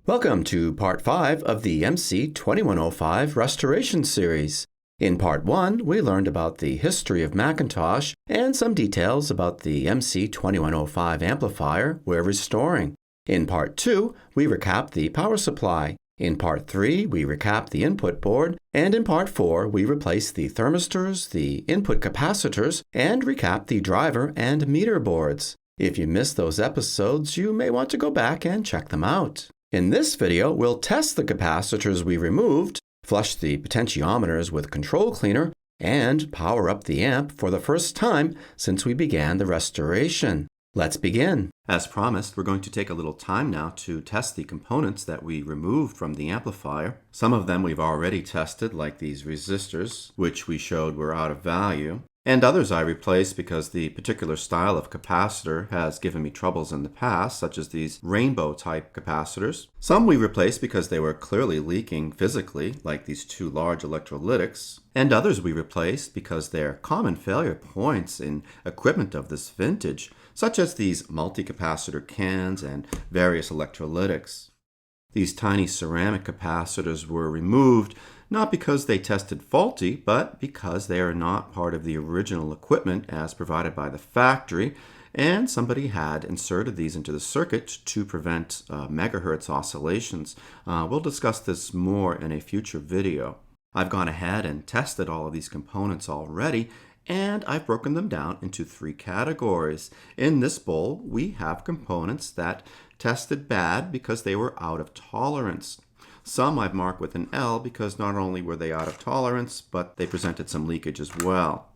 Welcome to Part 5 of the MC2105 Restoration Series. In Part 1, we learned about the history of McIntosh and some details about the MC2105 amplifier we're restoring. In Part 2, we recap the power supply. In Part 3, we recap the input board. And in Part 4, we replace the thermistors, the input capacitors, and recap the driver and meter boards. If you missed those episodes, you may want to go back and check them out. In this video, we'll test the capacitors we removed, flush the potentiometers with control cleaner, and power up the amp for the first time since we began the restoration. Let's begin. As promised, we're going to take a little time now to test the components that we removed from the amplifier. Some of them we've already tested, like these resistors, which we showed were out of value. And others I replaced because the particular style of capacitor has given me troubles in the past, such as these rainbow-type capacitors. Some we replaced because they were clearly leaking physically, like these two large electrolytics. And others we replaced because they're common failure points in equipment of this vintage, such as these multi-capacitor cans and various electrolytics. These tiny ceramic capacitors were removed not because they tested faulty, but because they are not part of the original equipment as provided by the factory, and somebody had inserted these into the circuit to prevent megahertz oscillations. We'll discuss this more in a future video. I've gone ahead and tested all of these components already, and I've broken them down into three categories. In this bowl, we have components that tested bad because they were out of tolerance. Some I've marked with an L because not only were they out of tolerance, but they presented some leakage as well.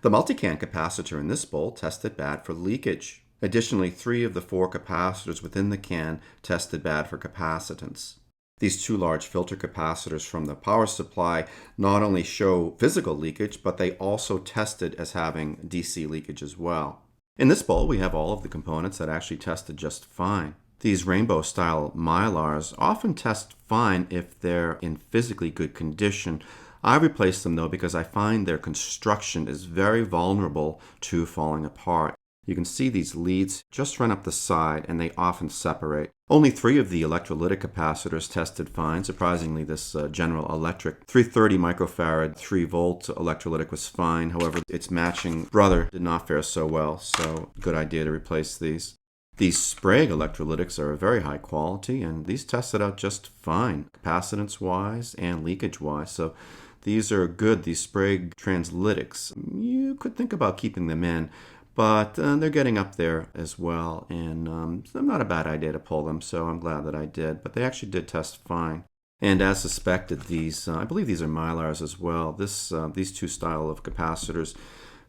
The multicam capacitor in this bowl tested bad for leakage. Additionally, 3 of the 4 capacitors within the can tested bad for capacitance. These 2 large filter capacitors from the power supply not only show physical leakage, but they also tested as having DC leakage as well. In this bowl, we have all of the components that actually tested just fine. These rainbow-style mylars often test fine if they're in physically good condition. I replace them though because I find their construction is very vulnerable to falling apart. You can see these leads just run up the side and they often separate. Only 3 of the electrolytic capacitors tested fine. Surprisingly, this General Electric 330 microfarad 3-volt electrolytic was fine. However, its matching brother did not fare so well, so good idea to replace these. These Sprague electrolytics are very high quality, and these tested out just fine, capacitance-wise and leakage-wise. So these are good, these Sprague translytics. You could think about keeping them in, but they're getting up there as well, and it's not a bad idea to pull them, so I'm glad that I did. But they actually did test fine. And as suspected, these, I believe these are Mylars as well. These 2 style of capacitors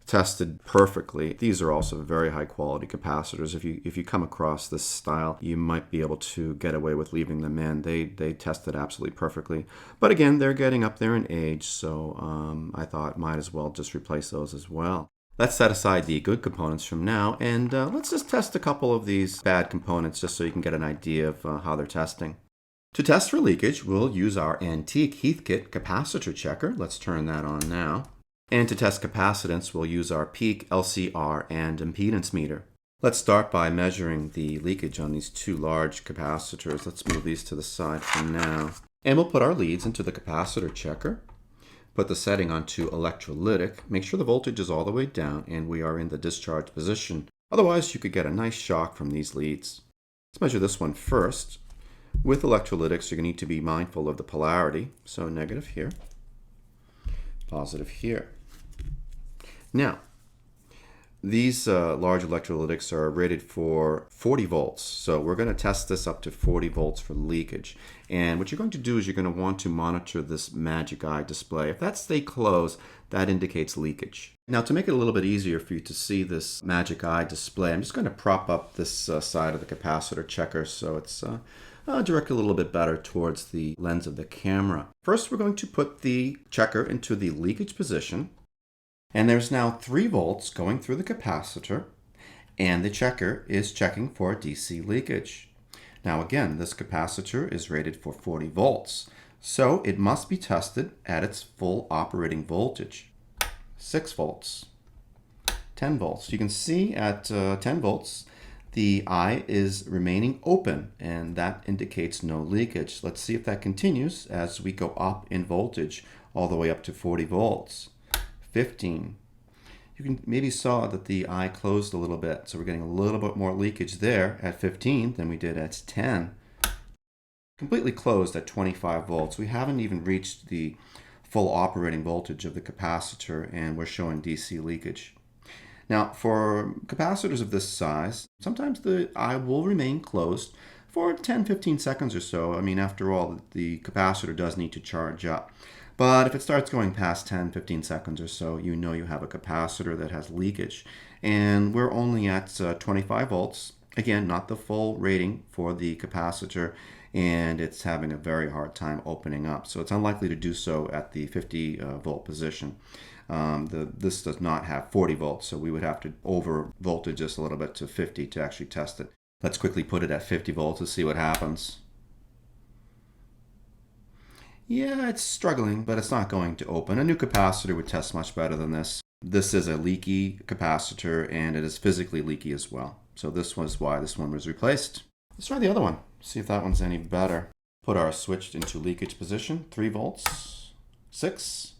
tested perfectly. These are also very high quality capacitors. If you come across this style, you might be able to get away with leaving them in. They tested absolutely perfectly. But again, they're getting up there in age, so I thought might as well just replace those as well. Let's set aside the good components from now, and let's just test a couple of these bad components just so you can get an idea of how they're testing. To test for leakage, we'll use our antique Heathkit capacitor checker. Let's turn that on now. And to test capacitance, we'll use our peak, LCR, and impedance meter. Let's start by measuring the leakage on these 2 large capacitors. Let's move these to the side for now. And we'll put our leads into the capacitor checker. Put the setting onto electrolytic. Make sure the voltage is all the way down and we are in the discharge position. Otherwise, you could get a nice shock from these leads. Let's measure this one first. With electrolytics, you're going to need to be mindful of the polarity. So negative here, positive here. Now, these large electrolytics are rated for 40 volts. So we're going to test this up to 40 volts for leakage. And what you're going to do is you're going to want to monitor this magic eye display. If that stays closed, that indicates leakage. Now, to make it a little bit easier for you to see this magic eye display, I'm just going to prop up this side of the capacitor checker so it's directed a little bit better towards the lens of the camera. First, we're going to put the checker into the leakage position. And there's now 3 volts going through the capacitor, and the checker is checking for DC leakage. Now again, this capacitor is rated for 40 volts, so it must be tested at its full operating voltage. 6 volts, 10 volts. You can see at 10 volts, The eye is remaining open, and that indicates no leakage. Let's see if that continues as we go up in voltage all the way up to 40 volts. 15. You can maybe saw that the eye closed a little bit, so we're getting a little bit more leakage there at 15 than we did at 10. Completely closed at 25 volts. We haven't even reached the full operating voltage of the capacitor, and we're showing DC leakage. Now, for capacitors of this size, sometimes the eye will remain closed for 10-15 seconds or so. I mean, after all, the capacitor does need to charge up. But if it starts going past 10-15 seconds or so, you know you have a capacitor that has leakage. And we're only at 25 volts. Again, not the full rating for the capacitor, and it's having a very hard time opening up. So it's unlikely to do so at the 50 volt position. This does not have 40 volts, so we would have to over voltage this a little bit to 50 to actually test it. Let's quickly put it at 50 volts to see what happens. Yeah, it's struggling, but it's not going to open. A new capacitor would test much better than this. This is a leaky capacitor, and it is physically leaky as well. So this was why this one was replaced. Let's try the other one, see if that one's any better. Put our switch into leakage position, 3 volts, 6,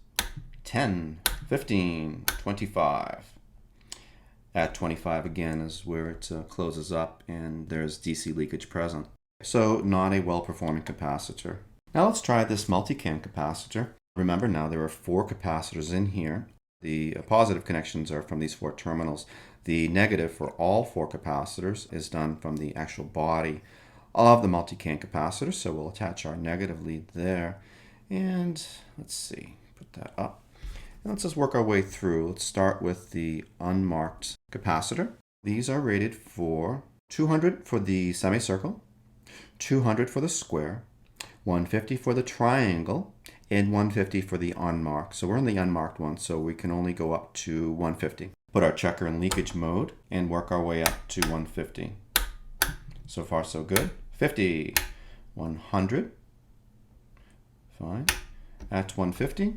10, 15, 25. At 25 again is where it closes up and there's DC leakage present. So not a well-performing capacitor. Now let's try this multicam capacitor. Remember now there are 4 capacitors in here. The positive connections are from these 4 terminals. The negative for all 4 capacitors is done from the actual body of the multicam capacitor. So we'll attach our negative lead there. And let's see, put that up. And let's just work our way through. Let's start with the unmarked capacitor. These are rated for 200 for the semicircle, 200 for the square, 150 for the triangle, and 150 for the unmarked. So we're in the unmarked one, so we can only go up to 150. Put our checker in leakage mode and work our way up to 150. So far so good. 50, 100, fine. At 150.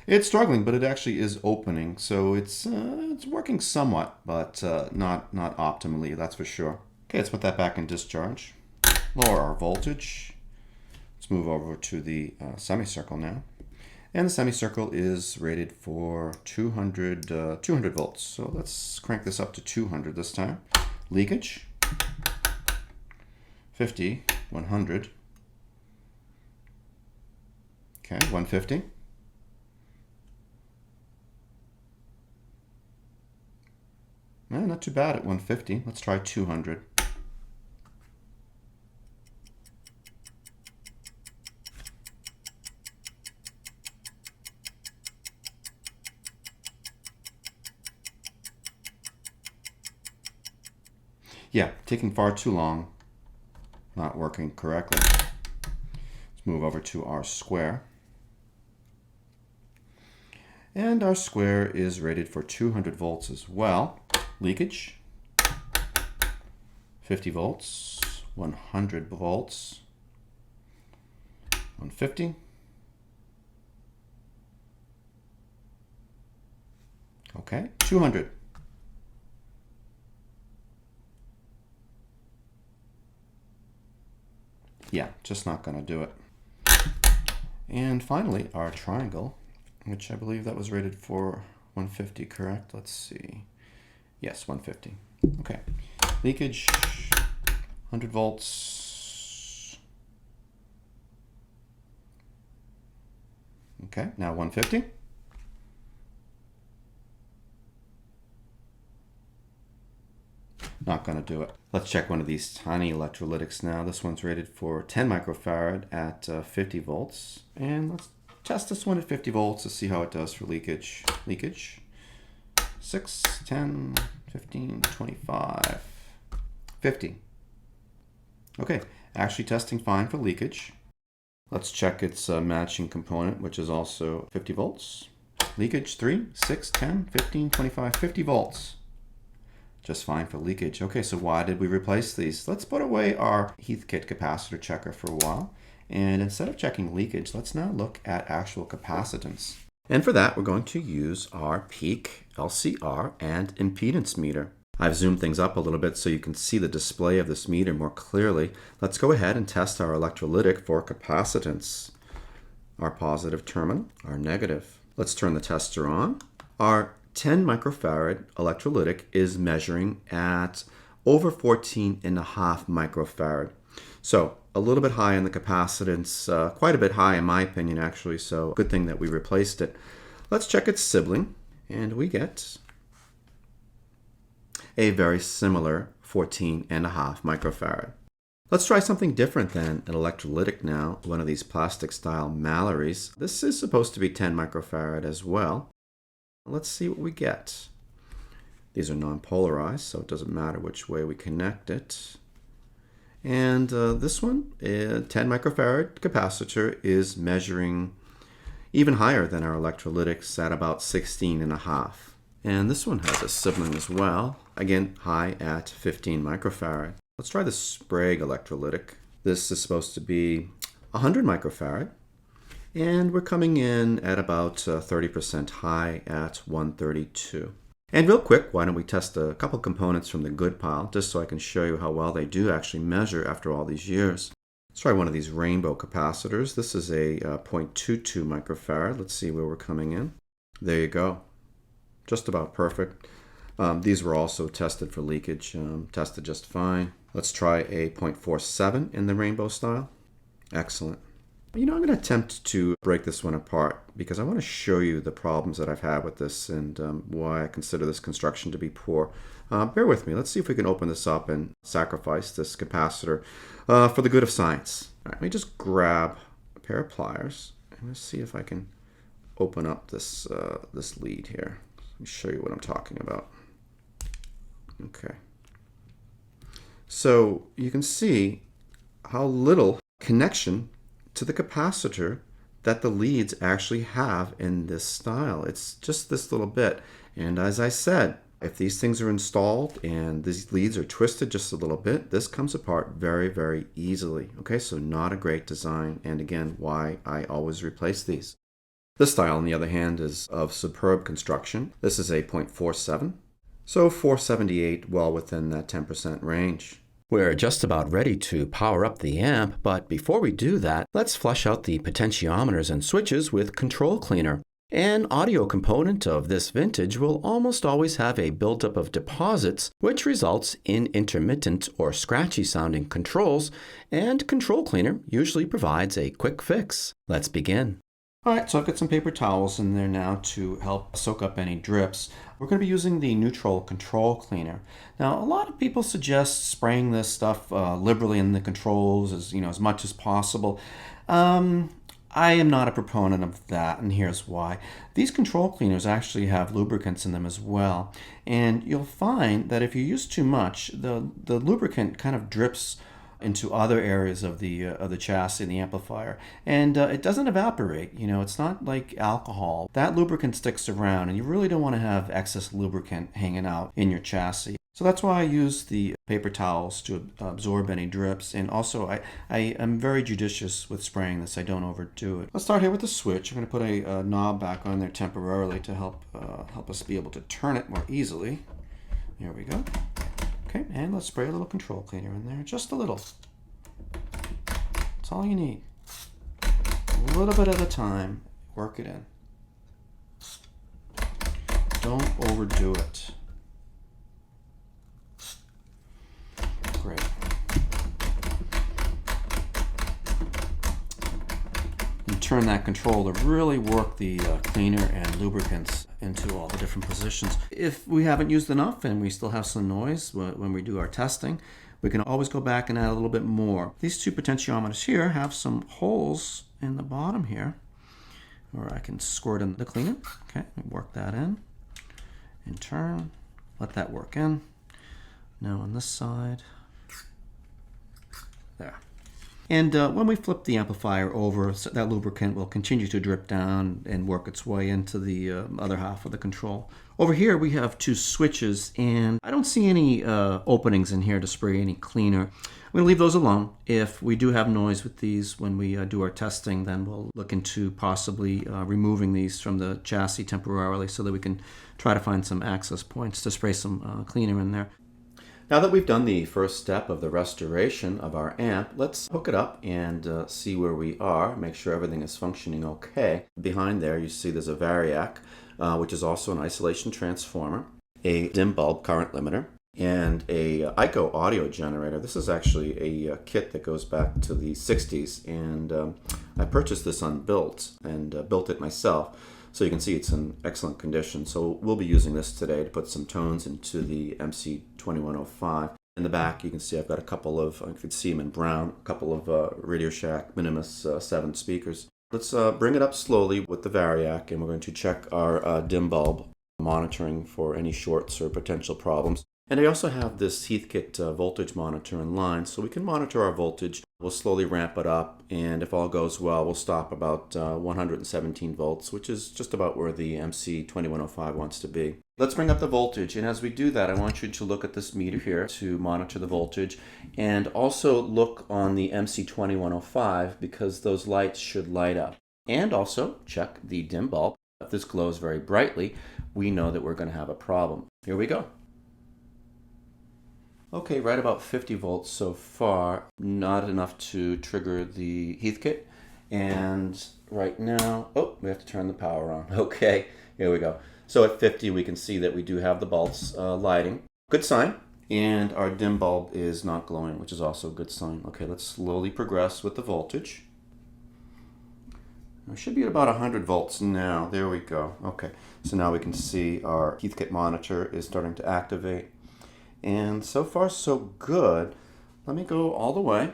It's struggling, but it actually is opening, so it's working somewhat, but not optimally, that's for sure. Okay, let's put that back in discharge. Lower our voltage. Let's move over to the semicircle now. And the semicircle is rated for 200 volts. So let's crank this up to 200 this time. Leakage. 50, 100. Okay, 150. Not too bad at 150. Let's try 200. Yeah, taking far too long. Not working correctly. Let's move over to our square. And our square is rated for 200 volts as well. Leakage, 50 volts, 100 volts, 150. Okay, 200. Yeah, just not going to do it. And finally, our triangle, which I believe that was rated for 150, correct? Let's see. Yes, 150. Okay. Leakage, 100 volts. Okay, now 150. Not going to do it. Let's check one of these tiny electrolytics now. This one's rated for 10 microfarad at 50 volts. And let's test this one at 50 volts to see how it does for leakage. Leakage. 6, 10, 15, 25, 50. Okay, actually testing fine for leakage. Let's check its matching component, which is also 50 volts. Leakage 3, 6, 10, 15, 25, 50 volts. Just fine for leakage. Okay, so why did we replace these? Let's put away our Heathkit capacitor checker for a while And instead of checking leakage, let's now look at actual capacitance. And for that, we're going to use our peak, LCR, and impedance meter. I've zoomed things up a little bit so you can see the display of this meter more clearly. Let's go ahead and test our electrolytic for capacitance. Our positive terminal, our negative. Let's turn the tester on. Our 10 microfarad electrolytic is measuring at over 14.5 microfarad. So a little bit high in the capacitance, quite a bit high in my opinion actually, so good thing that we replaced it. Let's check its sibling, and we get a very similar 14.5 microfarad. Let's try something different than an electrolytic now, one of these plastic style Mallory's. This is supposed to be 10 microfarad as well. Let's see what we get. These are non-polarized, so it doesn't matter which way we connect it. And this one, 10 microfarad capacitor, is measuring even higher than our electrolytics at about 16.5. And this one has a sibling as well, again high at 15 microfarad. Let's try the Sprague electrolytic. This is supposed to be 100 microfarad, and we're coming in at about 30% high at 132. And real quick, why don't we test a couple components from the good pile, just so I can show you how well they do actually measure after all these years. Let's try one of these rainbow capacitors. This is a 0.22 microfarad. Let's see where we're coming in. There you go. Just about perfect. These were also tested for leakage, tested just fine. Let's try a 0.47 in the rainbow style. Excellent. You know, I'm going to attempt to break this one apart because I want to show you the problems that I've had with this and why I consider this construction to be poor. Bear with me. Let's see if we can open this up and sacrifice this capacitor for the good of science. All right, let me just grab a pair of pliers and let's see if I can open up this, this lead here. Let me show you what I'm talking about. Okay. So you can see how little connection to the capacitor that the leads actually have in this style. It's just this little bit. And as I said, if these things are installed and these leads are twisted just a little bit, this comes apart very, very easily. Okay, so not a great design. And again, why I always replace these. This style, on the other hand, is of superb construction. This is a 0.47. So 478, well within that 10% range. We're just about ready to power up the amp, but before we do that, let's flush out the potentiometers and switches with Control Cleaner. An audio component of this vintage will almost always have a buildup of deposits, which results in intermittent or scratchy sounding controls, and Control Cleaner usually provides a quick fix. Let's begin. All right, so I've got some paper towels in there now to help soak up any drips. We're going to be using the neutral control cleaner. Now, a lot of people suggest spraying this stuff liberally in the controls as much as possible. I am not a proponent of that, and here's why. These control cleaners actually have lubricants in them as well, and you'll find that if you use too much, the lubricant kind of drips into other areas of the chassis and the amplifier, and it doesn't evaporate. It's not like alcohol. That lubricant sticks around, and you really don't want to have excess lubricant hanging out in your chassis. So that's why I use the paper towels to absorb any drips, and also I am very judicious with spraying this. I don't overdo it. Let's start here with the switch. I'm going to put a knob back on there temporarily to help us be able to turn it more easily. There we go. Okay, and let's spray a little control cleaner in there, just a little. That's all you need. A little bit at a time, work it in. Don't overdo it. Great. You turn that control to really work the cleaner and lubricants into all the different positions. If we haven't used enough and we still have some noise when we do our testing, we can always go back and add a little bit more. These two potentiometers here have some holes in the bottom here where I can squirt in the cleaner. Okay, work that in turn, let that work in. Now on this side, there. And when we flip the amplifier over, so that lubricant will continue to drip down and work its way into the other half of the control. Over here we have two switches, and I don't see any openings in here to spray any cleaner. I'm going to leave those alone. If we do have noise with these when we do our testing, then we'll look into possibly removing these from the chassis temporarily so that we can try to find some access points to spray some cleaner in there. Now that we've done the first step of the restoration of our amp, let's hook it up and see where we are, make sure everything is functioning okay. Behind there you see there's a variac, which is also an isolation transformer, a dim bulb current limiter, and a ICO audio generator. This is actually a kit that goes back to the 60s, and I purchased this unbuilt and built it myself. So you can see it's in excellent condition. So we'll be using this today to put some tones into the MC2105. In the back you can see I've got a couple of, you can see them in brown, a couple of Radio Shack Minimus 7 speakers. Let's bring it up slowly with the variac, and we're going to check our dim bulb monitoring for any shorts or potential problems. And I also have this Heathkit voltage monitor in line, so we can monitor our voltage. We'll slowly ramp it up, and if all goes well, we'll stop about 117 volts, which is just about where the MC2105 wants to be. Let's bring up the voltage, and as we do that, I want you to look at this meter here to monitor the voltage, and also look on the MC2105 because those lights should light up. And also check the dim bulb. If this glows very brightly, we know that we're going to have a problem. Here we go. Okay, right about 50 volts so far, not enough to trigger the Heathkit. And right now, oh, we have to turn the power on. Okay, here we go. So at 50, we can see that we do have the bulbs lighting. Good sign. And our dim bulb is not glowing, which is also a good sign. Okay, let's slowly progress with the voltage. We should be at about 100 volts now. There we go. Okay, so now we can see our Heathkit monitor is starting to activate. And so far so good. Let me go all the way.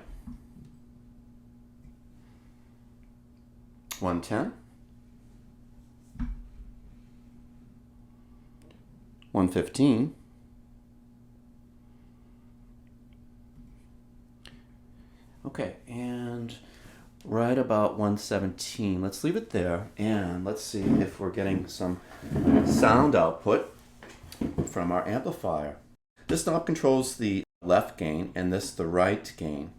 110. 115. Okay, and right about 117. Let's leave it there, and let's see if we're getting some sound output from our amplifier. This knob controls the left gain and this the right gain.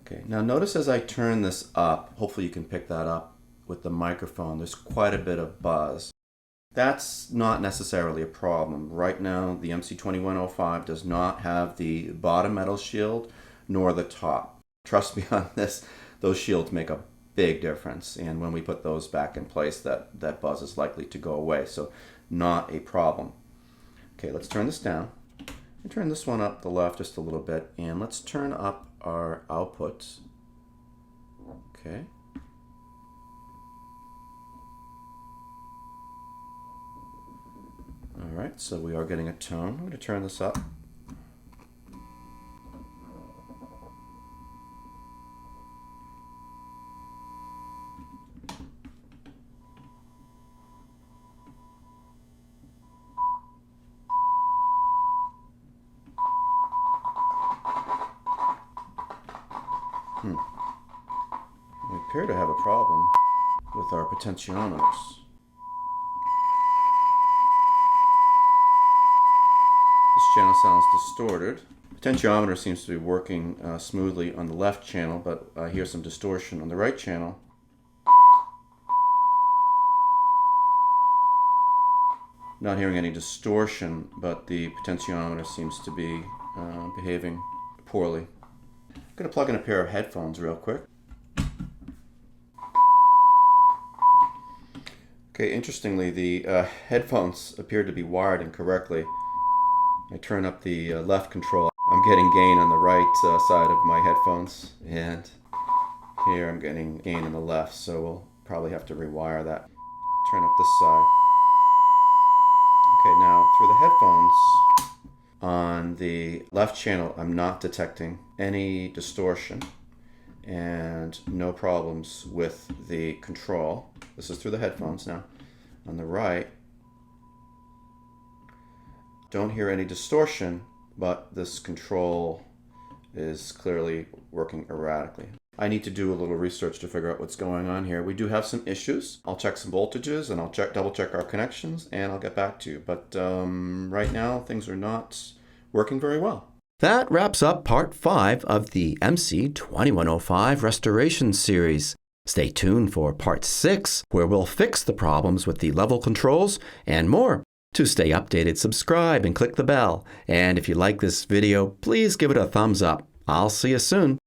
Okay, now notice as I turn this up, hopefully you can pick that up with the microphone, there's quite a bit of buzz. That's not necessarily a problem. Right now the MC2105 does not have the bottom metal shield nor the top. Trust me on this, those shields make a big difference, and when we put those back in place, that buzz is likely to go away, so not a problem. Okay, let's turn this down. And turn this one up the left just a little bit, and let's turn up our output. Okay. All right, so we are getting a tone. I'm going to turn this up. We appear to have a problem with our potentiometers. This channel sounds distorted. Potentiometer seems to be working smoothly on the left channel, but I hear some distortion on the right channel. Not hearing any distortion, but the potentiometer seems to be behaving poorly. I'm going to plug in a pair of headphones real quick. Okay, interestingly, the headphones appear to be wired incorrectly. I turn up the left control. I'm getting gain on the right side of my headphones, and here I'm getting gain on the left, so we'll probably have to rewire that. Turn up this side. Okay, now through the headphones, on the left channel, I'm not detecting any distortion and no problems with the control. This is through the headphones now. On the right, don't hear any distortion, but this control is clearly working erratically. I need to do a little research to figure out what's going on here. We do have some issues. I'll check some voltages and I'll double check our connections and I'll get back to you. But right now things are not working very well. That wraps up part 5 of the MC2105 restoration series. Stay tuned for part 6, where we'll fix the problems with the level controls and more. To stay updated, subscribe and click the bell. And if you like this video, please give it a thumbs up. I'll see you soon.